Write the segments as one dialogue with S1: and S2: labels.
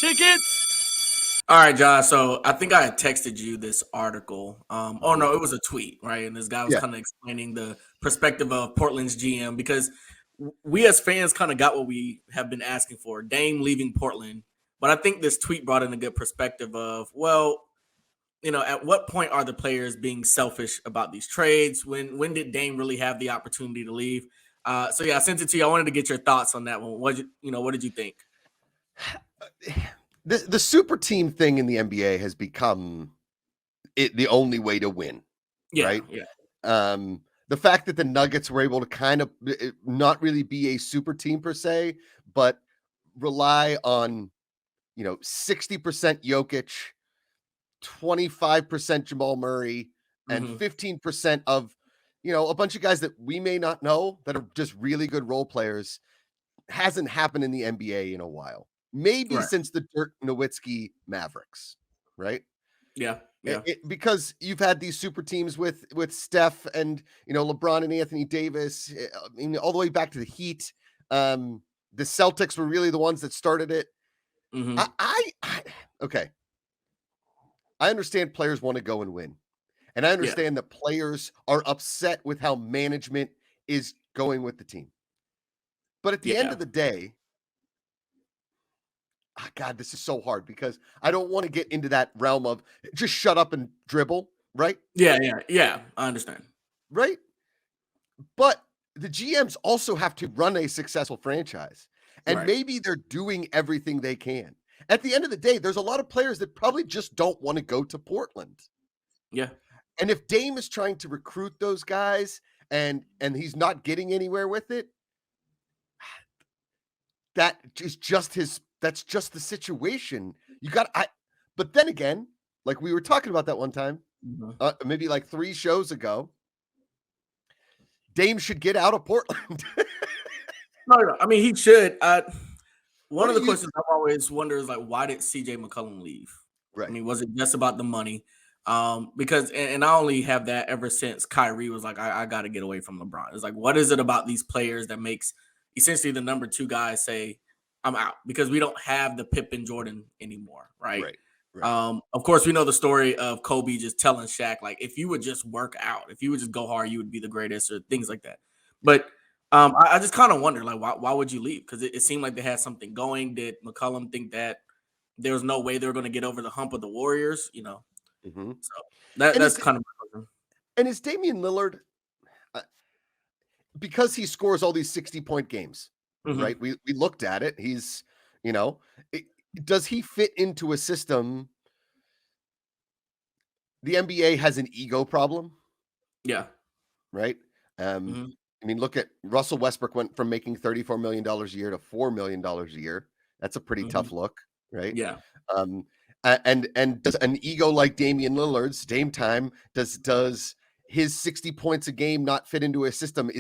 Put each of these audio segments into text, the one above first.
S1: Tickets.
S2: All right, Josh. So I think I had texted you this article. Oh no, it was a tweet, right? And this guy was
S3: Yeah.
S2: kind of explaining the perspective of Portland's GM because we as fans kind of got what we have been asking for: Dame leaving Portland. But I think this tweet brought in a good perspective of, well, at what point are the players being selfish about these trades? When did Dame really have the opportunity to leave? So yeah, I sent it to you. I wanted to get your thoughts on that one. What did you think?
S3: The super team thing in the NBA has become the only way to win, right?
S2: Yeah.
S3: The fact that the Nuggets were able to kind of not really be a super team per se, but rely on 60% Jokic, 25% Jamal Murray, and
S2: Mm-hmm.
S3: 15% of a bunch of guys that we may not know that are just really good role players hasn't happened in the NBA in a while. Maybe
S2: Right.
S3: since the Dirk Nowitzki Mavericks, right?
S2: Yeah.
S3: Because you've had these super teams with Steph and LeBron and Anthony Davis, all the way back to the Heat. The Celtics were really the ones that started it.
S2: Mm-hmm.
S3: Okay. I understand players want to go and win. And I understand that players are upset with how management is going with the team. But at the end of the day, God, this is so hard because I don't want to get into that realm of just shut up and dribble, right?
S2: Yeah. I understand.
S3: Right? But the GMs also have to run a successful franchise. And maybe they're doing everything they can. At the end of the day, there's a lot of players that probably just don't want to go to Portland.
S2: Yeah.
S3: And if Dame is trying to recruit those guys and he's not getting anywhere with it, that's just the situation. But then again, like we were talking about that one time, maybe like 3 shows ago, Dame should get out of Portland.
S2: No. I mean, he should. One of the
S3: you
S2: questions I've always wondered is like, why did CJ McCollum leave?
S3: Right.
S2: I mean, was it just about the money? Because and I only have that ever since Kyrie was like, I got to get away from LeBron. It's like, what is it about these players that makes essentially the number 2 guy say, I'm out? Because we don't have the Pippen Jordan anymore, right? Of course, we know the story of Kobe just telling Shaq, like, if you would just work out, if you would just go hard, you would be the greatest, or things like that. But I just kind of wonder, like, why would you leave? Because it seemed like they had something going. Did McCollum think that there was no way they were going to get over the hump of the Warriors?
S3: Mm-hmm.
S2: So that's kind of my question.
S3: And is Damian Lillard, because he scores all these 60-point games, right? We looked at it. He's, does he fit into a system? The NBA has an ego problem.
S2: Yeah.
S3: Right. I mean, look at Russell Westbrook went from making $34 million a year to $4 million a year. That's a pretty tough look, right?
S2: Yeah.
S3: And does an ego like Damian Lillard's, Dame time, does his 60 points a game not fit into a system?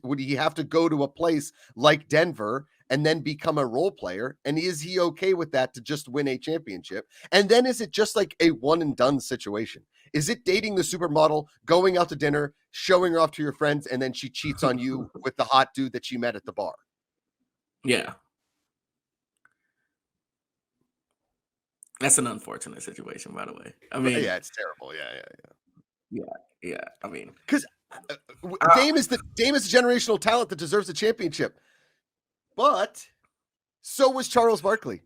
S3: Would he have to go to a place like Denver and then become a role player? And is he okay with that to just win a championship? And then is it just like a one and done situation? Is it dating the supermodel, going out to dinner, showing her off to your friends, and then she cheats on you with the hot dude that she met at the bar?
S2: Yeah. That's an unfortunate situation, by the way. I mean,
S3: yeah, it's terrible.
S2: Yeah. I mean,
S3: because Dame is a generational talent that deserves a championship, but so was Charles Barkley.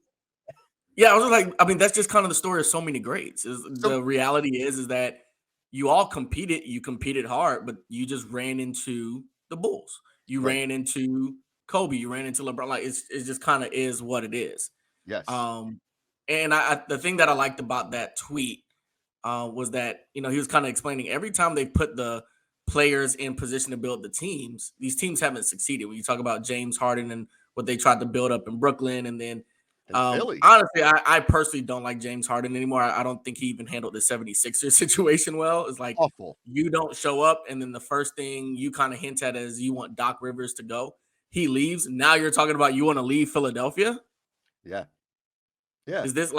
S2: Yeah, I was like, I mean, that's just kind of the story of so many greats. The reality is that you all competed. You competed hard, but you just ran into the Bulls. You ran into Kobe. You ran into LeBron. Like it just kind of is what it is.
S3: Yes.
S2: And the thing that I liked about that tweet was that he was kind of explaining every time they put the players in position to build the teams, these teams haven't succeeded. When you talk about James Harden and what they tried to build up in Brooklyn, and then honestly, I personally don't like James Harden anymore. I don't think he even handled the 76ers situation well. It's like
S3: awful.
S2: You don't show up, and then the first thing you kind of hint at is you want Doc Rivers to go. He leaves. Now you're talking about you want to leave Philadelphia?
S3: Yeah.
S2: Is this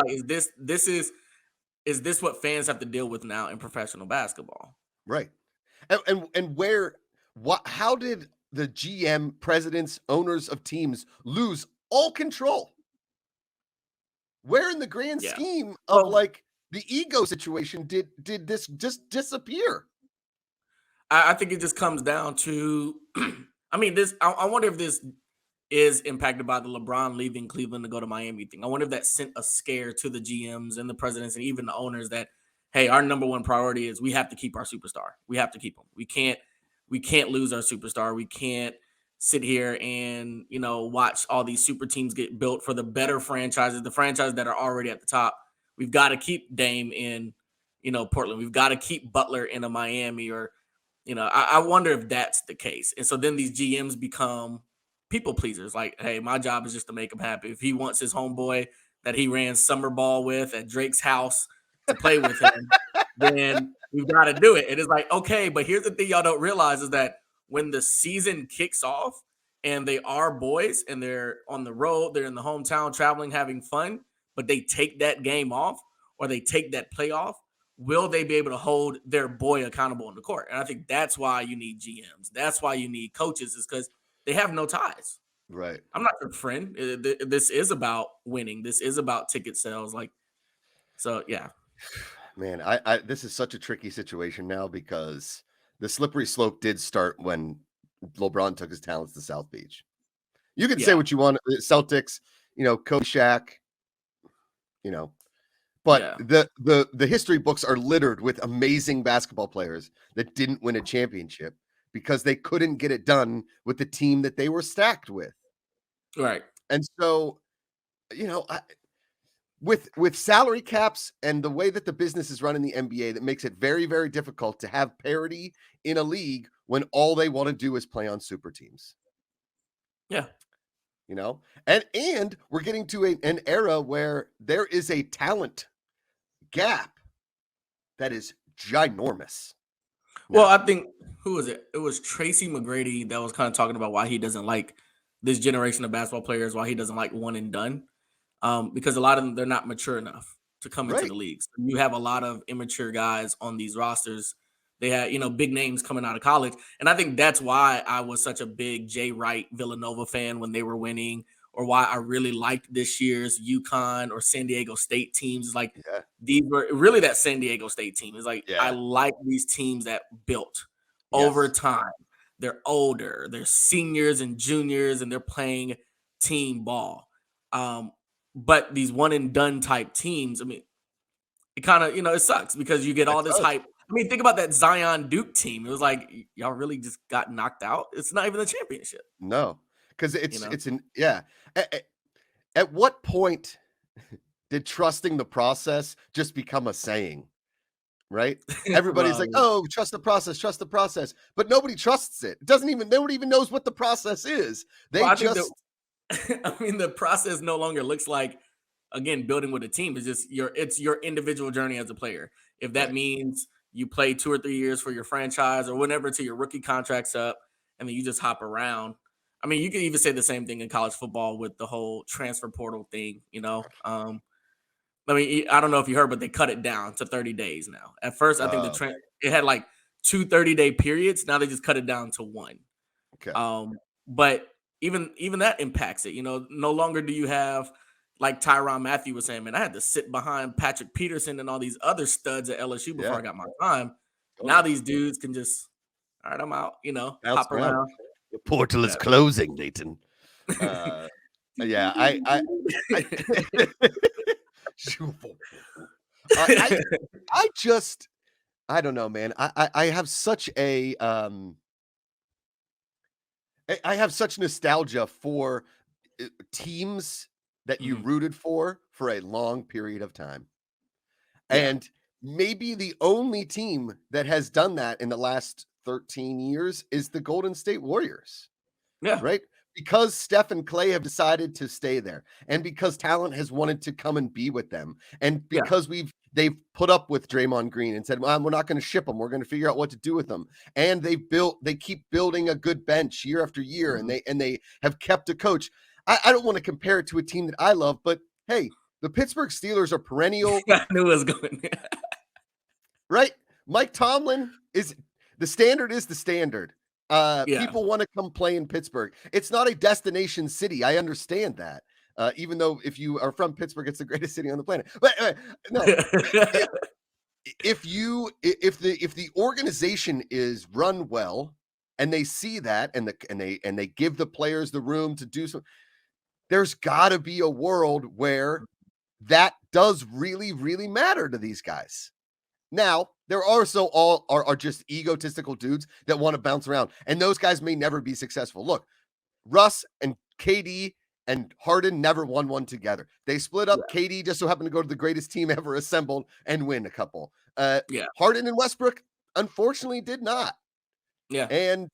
S2: what fans have to deal with now in professional basketball?
S3: Right. And how did the GM, presidents, owners of teams lose all control? Where in the grand
S2: Yeah.
S3: scheme of
S2: Well,
S3: like the ego situation did this just disappear?
S2: I think it just comes down to, I mean, this. I wonder if this is impacted by the LeBron leaving Cleveland to go to Miami thing. I wonder if that sent a scare to the GMs and the presidents and even the owners that, hey, our number one priority is we have to keep our superstar. We have to keep him. We can't lose our superstar. We can't sit here and watch all these super teams get built for the better franchises, the franchises that are already at the top. We've got to keep Dame in, Portland. We've got to keep Butler in a Miami or I wonder if that's the case. And so then these GMs become people pleasers. Like, hey, my job is just to make him happy. If he wants his homeboy that he ran summer ball with at Drake's house to play with him, then we've got to do it. And it's like, okay, but here's the thing y'all don't realize is that when the season kicks off and they are boys and they're on the road, they're in the hometown traveling, having fun, but they take that game off or they take that playoff, will they be able to hold their boy accountable on the court? And I think that's why you need GMs. That's why you need coaches, is because they have no ties.
S3: Right.
S2: I'm not your friend. This is about winning. This is about ticket sales. Like, so yeah.
S3: Man, I this is such a tricky situation now because the slippery slope did start when LeBron took his talents to South Beach. You can say
S2: Yeah.
S3: what you want, Celtics, Kobe Shaq, you know, but
S2: Yeah.
S3: the history books are littered with amazing basketball players that didn't win a championship because they couldn't get it done with the team that they were stacked with.
S2: Right.
S3: And so, I, with salary caps and the way that the business is run in the NBA, that makes it very, very difficult to have parity in a league when all they want to do is play on super teams.
S2: Yeah.
S3: And we're getting to an era where there is a talent gap that is ginormous
S2: Well,
S3: now.
S2: I think who was it? It was Tracy McGrady that was kind of talking about why he doesn't like this generation of basketball players, why he doesn't like one and done. Because a lot of them they're not mature enough to come into the
S3: Right.
S2: leagues. You have a lot of immature guys on these rosters. They had, big names coming out of college. And I think that's why I was such a big Jay Wright Villanova fan when they were winning, or why I really liked this year's UConn or San Diego State teams. Like
S3: Yeah.
S2: these were really that San Diego State team. Is like I
S3: Yeah.
S2: like these teams that built over
S3: Yes.
S2: time. They're older, they're seniors and juniors, and they're playing team ball. Um, but these one and done type teams, I mean, it kind of, it sucks because you get
S3: It
S2: all this
S3: does.
S2: hype. I mean, think about that Zion Duke team. It was like y'all really just got knocked out. It's not even the championship,
S3: No, because
S2: you know.
S3: it's an yeah. At what point did trusting the process just become a saying? Right? Everybody's like,
S2: Well,
S3: "Oh, trust the process," but nobody trusts it. It doesn't even nobody even knows what the process is. They
S2: I think that
S3: just
S2: I mean the process no longer looks like, again, building with a team. It's just your individual journey as a player. If that
S3: right.
S2: means you play 2 or 3 years for your franchise or whenever till your rookie contract's up, and then you just hop around. I mean, you can even say the same thing in college football with the whole transfer portal thing. I mean, I don't know if you heard, but they cut it down to 30 days now. At first, I think
S3: Okay.
S2: it had like 2 30-day periods. Now they just cut it down to one.
S3: Okay.
S2: But even that impacts it. No longer do you have, like Tyrann Mathieu was saying, man, I had to sit behind Patrick Peterson and all these other studs at LSU before
S3: Yeah.
S2: I got my time. Now
S3: Totally.
S2: these dudes can just, all right, I'm out,
S3: Bounce
S2: hop
S3: around.
S2: around.
S3: The portal is
S2: Yeah.
S3: closing, Leighton. Uh, yeah, I I I just I don't know, man. I have such a I have such nostalgia for teams that you
S2: Mhm.
S3: rooted for a long period of time.
S2: Yeah.
S3: And maybe the only team that has done that in the last 13 years is the Golden State Warriors,
S2: Yeah.
S3: right? Because Steph and Clay have decided to stay there, and because talent has wanted to come and be with them, and
S2: Yeah.
S3: because they've put up with Draymond Green and said, well, we're not going to ship them. We're going to figure out what to do with them. And they keep building a good bench year after year, and
S2: Mhm.
S3: they have kept a coach. I don't want to compare it to a team that I love, but hey, the Pittsburgh Steelers are perennial.
S2: I knew it was going.
S3: Right? Mike Tomlin is the standard is the standard.
S2: Yeah.
S3: People want to come play in Pittsburgh. It's not a destination city. I understand that. Even though if you are from Pittsburgh, it's the greatest city on the planet. But no, if if the organization is run well and they see that and they give the players the room to do so, there's got to be a world where that does really, really matter to these guys. Now, there are also all are just egotistical dudes that want to bounce around, and those guys may never be successful. Look, Russ and KD and Harden never won one together. They split up.
S2: Yeah.
S3: KD just so happened to go to the greatest team ever assembled and win a couple.
S2: Yeah.
S3: Harden and Westbrook, unfortunately, did not.
S2: Yeah.
S3: And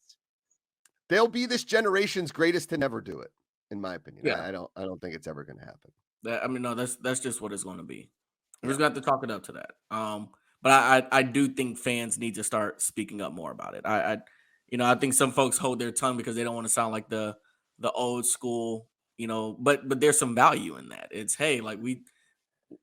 S3: they'll be this generation's greatest to never do it, in my opinion.
S2: Yeah.
S3: I don't think it's ever going to happen.
S2: I mean, no, that's just what it's going to be. We're
S3: Yeah.
S2: just going to have to talk it up to that. But I do think fans need to start speaking up more about it. I think some folks hold their tongue because they don't want to sound like the old school, but there's some value in that. It's, hey, like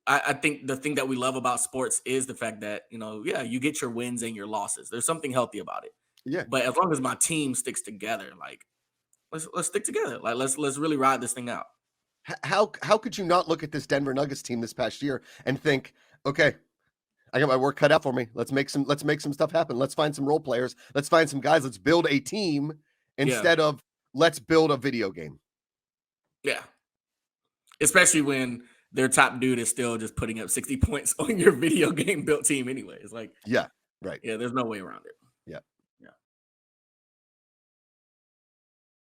S2: I think the thing that we love about sports is the fact that, yeah, you get your wins and your losses. There's something healthy about it.
S3: Yeah.
S2: But as long as my team sticks together, like let's stick together. Like let's really ride this thing out.
S3: How could you not look at this Denver Nuggets team this past year and think, okay, I got my work cut out for me. Let's make some stuff happen. Let's find some role players. Let's find some guys. Let's build a team
S2: Yeah.
S3: instead of let's build a video game.
S2: Yeah. Especially when their top dude is still just putting up 60 points on your video game built team anyway. It's like,
S3: Yeah, right.
S2: yeah, there's no way around it.
S3: Yeah.